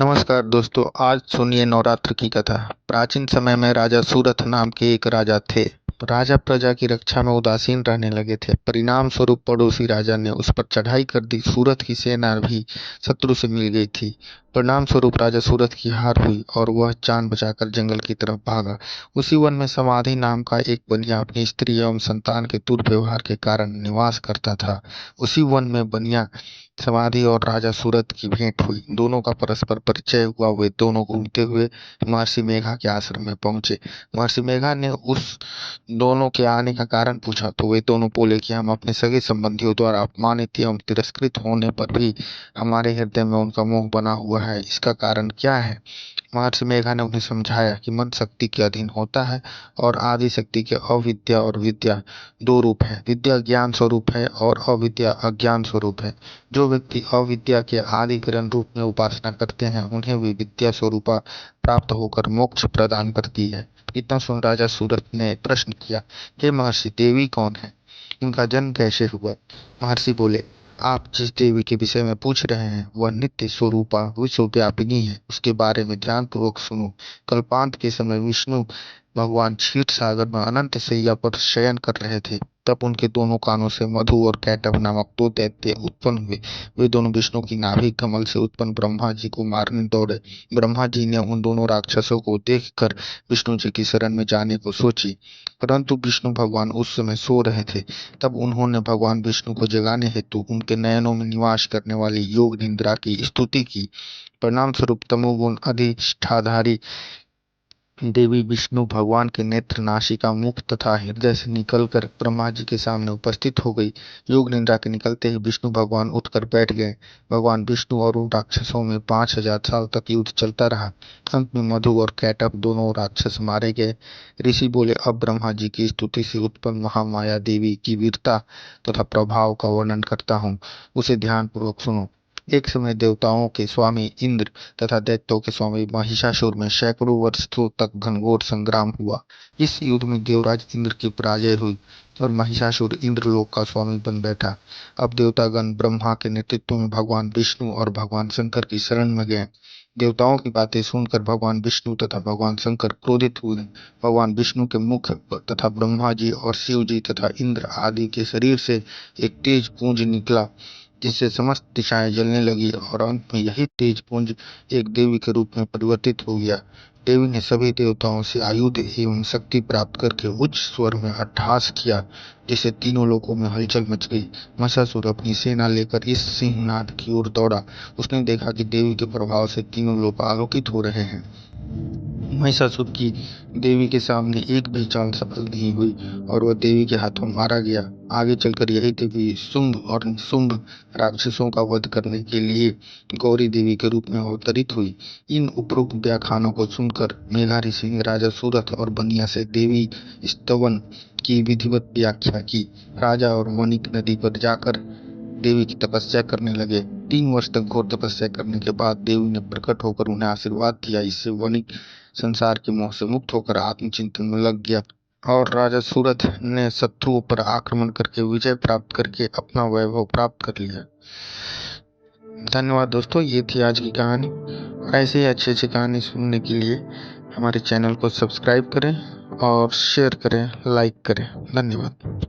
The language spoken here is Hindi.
नमस्कार दोस्तों, आज सुनिए नवरात्र की कथा। प्राचीन समय में राजा सूरथ नाम के एक राजा थे। राजा प्रजा की रक्षा में उदासीन रहने लगे थे। परिणाम स्वरूप पड़ोसी राजा ने उस पर चढ़ाई कर दी। सूरथ की सेना भी शत्रु से मिल गई थी। परिणाम स्वरूप राजा सूरथ की हार हुई और वह जान बचाकर जंगल की तरफ भागा। उसी वन में समाधि नाम का एक बनिया अपनी स्त्री एवं संतान के दुर्व्यवहार के कारण निवास करता था। उसी वन में बनिया समाधि और राजा सूरत की भेंट हुई। दोनों का परस्पर परिचय हुआ। वे दोनों घूमते हुए महर्षि मेघा के आश्रम में पहुंचे। महर्षि मेघा ने उस दोनों के आने का कारण पूछा तो वे दोनों बोले कि हम अपने सगे संबंधियों द्वारा अपमानित एवं तिरस्कृत होने पर भी हमारे हृदय में उनका मोह बना हुआ है। इसका कारण क्या है? महर्षि मेघा ने उन्हें समझाया कि मन शक्ति के अधीन होता है और आदि शक्ति के अविद्या और विद्या दो रूप है। विद्या ज्ञान स्वरूप है और अविद्या अज्ञान स्वरूप है। जो व्यक्ति अविद्या के आदि किरण रूप में उपासना करते हैं उन्हें भी विद्या स्वरूपा प्राप्त होकर मोक्ष प्रदान करती है। इतना सुन राजा सूरत ने प्रश्न किया, हे महर्षि, देवी कौन है? उनका जन्म कैसे हुआ? महर्षि बोले, आप जिस देवी के विषय में पूछ रहे हैं वह नित्य स्वरूपा विश्वव्यापिनी है। उसके बारे में ध्यानपूर्वक सुनो। कल्पांत के समय विष्णु भगवान क्षीर सागर में अनंत शैया पर शयन कर रहे थे। तब उनके दोनों कानों से मधु और कैटभ नामक दो दैत्य उत्पन्न हुए। वे दोनों विष्णु की नाभि कमल से उत्पन्न ब्रह्मा जी को मारने दौड़े। ब्रह्मा जी ने उन दोनों राक्षसों को देखकर विष्णु जी की शरण में जाने को सोची, परंतु विष्णु भगवान उस समय सो रहे थे। तब उन्होंने भगवान विष्णु को जगाने हेतु उनके नयनों में निवास करने वाली योग निद्रा की स्तुति की। परिणाम स्वरूप तमोगुण अधिष्ठाधारी देवी विष्णु भगवान के नेत्र, नासिका, मुख तथा हृदय से निकलकर ब्रह्मा जी के सामने उपस्थित हो गई। योग निद्रा के निकलते ही विष्णु भगवान उठकर बैठ गए। भगवान विष्णु और उन राक्षसों में 5,000 साल तक युद्ध चलता रहा। अंत में मधु और कैटभ दोनों राक्षस मारे गए। ऋषि बोले, अब ब्रह्मा जी की स्तुति से उत्पन्न महामाया देवी की वीरता तथा प्रभाव का वर्णन करता हूँ, उसे ध्यान पूर्वक सुनो। एक समय देवताओं के स्वामी इंद्र तथा दैत्यों के स्वामी महिषासुर में सैकड़ों वर्षों तक घनघोर संग्राम हुआ। इस युद्ध में देवराज इंद्र की पराजय हुई और महिषासुर इंद्रलोक का स्वामी बन बैठा। अब देवतागण ब्रह्मा के नेतृत्व में भगवान विष्णु और भगवान शंकर की शरण में गए। देवताओं की बातें सुनकर भगवान विष्णु तथा भगवान शंकर क्रोधित हुए। भगवान विष्णु के मुख तथा ब्रह्मा जी और शिव जी तथा इंद्र आदि के शरीर से एक तेज पुंज निकला, जिससे समस्त दिशाएं जलने लगी और अंत में यही तेज पुंज एक देवी के रूप में परिवर्तित हो गया। देवी ने सभी देवताओं से आयुध एवं शक्ति प्राप्त करके उच्च स्वर में अट्टहास किया, जिससे तीनों लोकों में हलचल मच गई। महिषासुर अपनी सेना लेकर इस सिंहनाद की ओर दौड़ा। उसने देखा कि देवी के प्रभाव से तीनों लोग आलोकित हो रहे हैं। महिषासुर की देवी के सामने एक भी चाल सफल नहीं हुई और वह देवी के हाथों मारा गया। आगे चलकर यही देवी शुंभ और निशुंभ राक्षसों का वध करने के लिए गौरी देवी के रूप में अवतरित हुई। इन उपरोक्त व्याख्यानों को सुनकर मेघा ऋषि ने राजा सूरथ और बनिया से देवी स्तवन की विधिवत व्याख्या की। राजा और वणिक नदी पर जाकर देवी की तपस्या करने लगे। 3 वर्ष तक घोर तपस्या करने के बाद देवी ने प्रकट होकर उन्हें आशीर्वाद दिया। इससे वणिक संसार के मोह से मुक्त होकर आत्मचिंतन में लग गया और राजा सूरथ ने शत्रुओं पर आक्रमण करके विजय प्राप्त करके अपना वैभव प्राप्त कर लिया। धन्यवाद दोस्तों, ये थी आज की कहानी। और ऐसे ही अच्छी अच्छी कहानी सुनने के लिए हमारे चैनल को सब्सक्राइब करें और शेयर करें, लाइक करें। धन्यवाद।